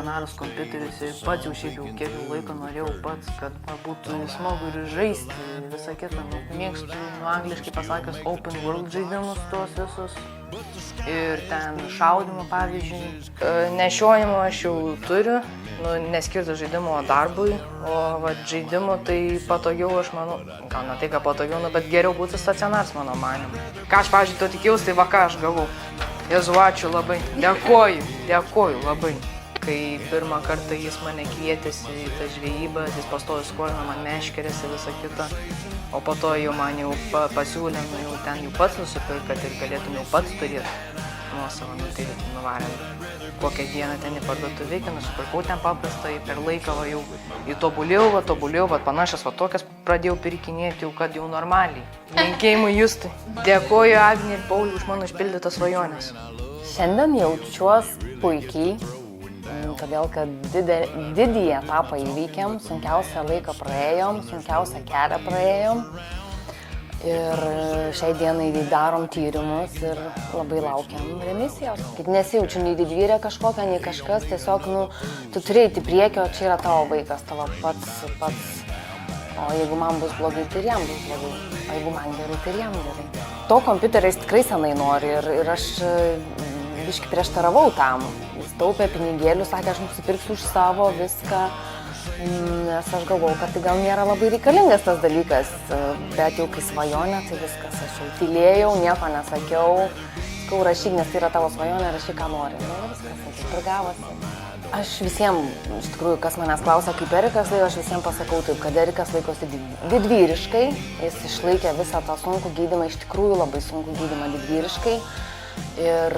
stacionarus kompiuteris ir pats jau šiaip jau kiek jau laiko norėjau pats, kad būtų smagu ir žaisti, visą kitą. Mėgstu, angliškai pasakęs, open world žaidimus tuos visus. Ir ten šaudimo, pavyzdžiui. Nešiojimo aš jau turiu, neskirtas žaidimo darbui, o žaidimo tai patogiau, aš manau, gal ne tai, ką patogiau, bet geriau būtų stacionaras, mano manimu. Ką aš, pavyzdžiui, to tikėjausi, tai ką aš gavau. Jezu, ačiū labai. Dėkoju labai. Kai pirmą kartą jis mane kvietėsi į tą žvejybą, jis pastojo skolino man meškerės ir visą kitą. O po to jau man jau pasiūlė, jau ten jau pats nusipirkt, kad ir galėtum jau pats turėti nuosavą, tai nuvarėm. Kokią dieną ten į parduotuvę, nusipirkau ten paprastai, per laiką jau tobulėjau, panašias tokias pradėjau pirkinėti, jau kad jau normaliai. Linkėjimai Justai. Dėkoju Agnei ir Pauliui už mano išpildytas svajonės. Šiandien jaučiuos puikiai, todėl kad didįjį etapą įveikėm, sunkiausią laiką praėjom, sunkiausią kelią praėjom. Ir šiai dienai darom tyrimus ir labai laukiam remisijos. Nesijaučiu nei didvyrė kažkokia, nei kažkas, tiesiog, tu turi eiti priekio, čia yra tavo vaikas, tavo pats. O jeigu man bus blogai, tai ir jam bus blogai. O jeigu man gerai, tai ir jam gerai. To kompiuteriais tikrai senai nori ir aš biškį prieštaravau tam. Jis taupė pinigėlių, sakė, aš nusipirksiu už savo viską. Nes aš galvojau, kad tai gal nėra labai reikalingas tas dalykas, bet jau kai svajonė, tai viskas, aš jau tylėjau, nieko nesakiau, sakau, rašyk, nes tai yra tavo svajonė, rašyk, ką nori. Viskas, taip ir gavosi. Aš visiems, iš tikrųjų, kas manęs klausia, kaip Erikas laiko, aš visiems pasakau taip, kad Erikas laikosi didvyriškai, jis išlaikė visą tą sunkų gydymą, iš tikrųjų labai sunkų gydymą didvyriškai. Ir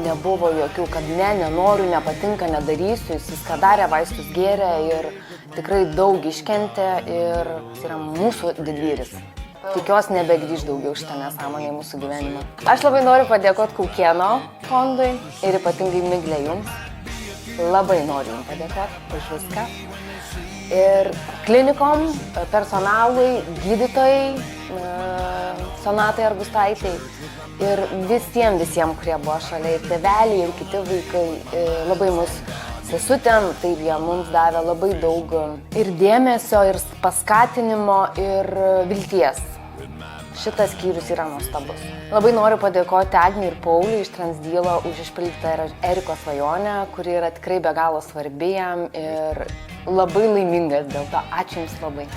nebuvo jokių, kad nenoriu, nepatinka, nedarysiu, jis viską darė, vaistus gėrė ir tikrai daug iškentė ir jis yra mūsų didvyris. Tikiuosi nebegrįž daugiau šitą nesąmonę į mūsų gyvenimą. Aš labai noriu padėkoti Kaukėno fondui ir ypatingai Miglė jums. Labai noriu jums padėkoti už viską. Ir klinikom, personalui, gydytojai, Sonatai Argustaitai. Ir visiems, kurie buvo šalia, ir tėveliai, ir kiti vaikai, labai mus sesutėm, tai jie mums davė labai daug ir dėmesio, ir paskatinimo, ir vilties. Šitas skyrius yra nuostabus. Labai noriu padėkoti Agnei ir Pauliui iš Transdylo už išpildytą Eriko svajonę, kuri yra tikrai be galo svarbi jam ir labai laimingas dėl to. Ačiū jums labai.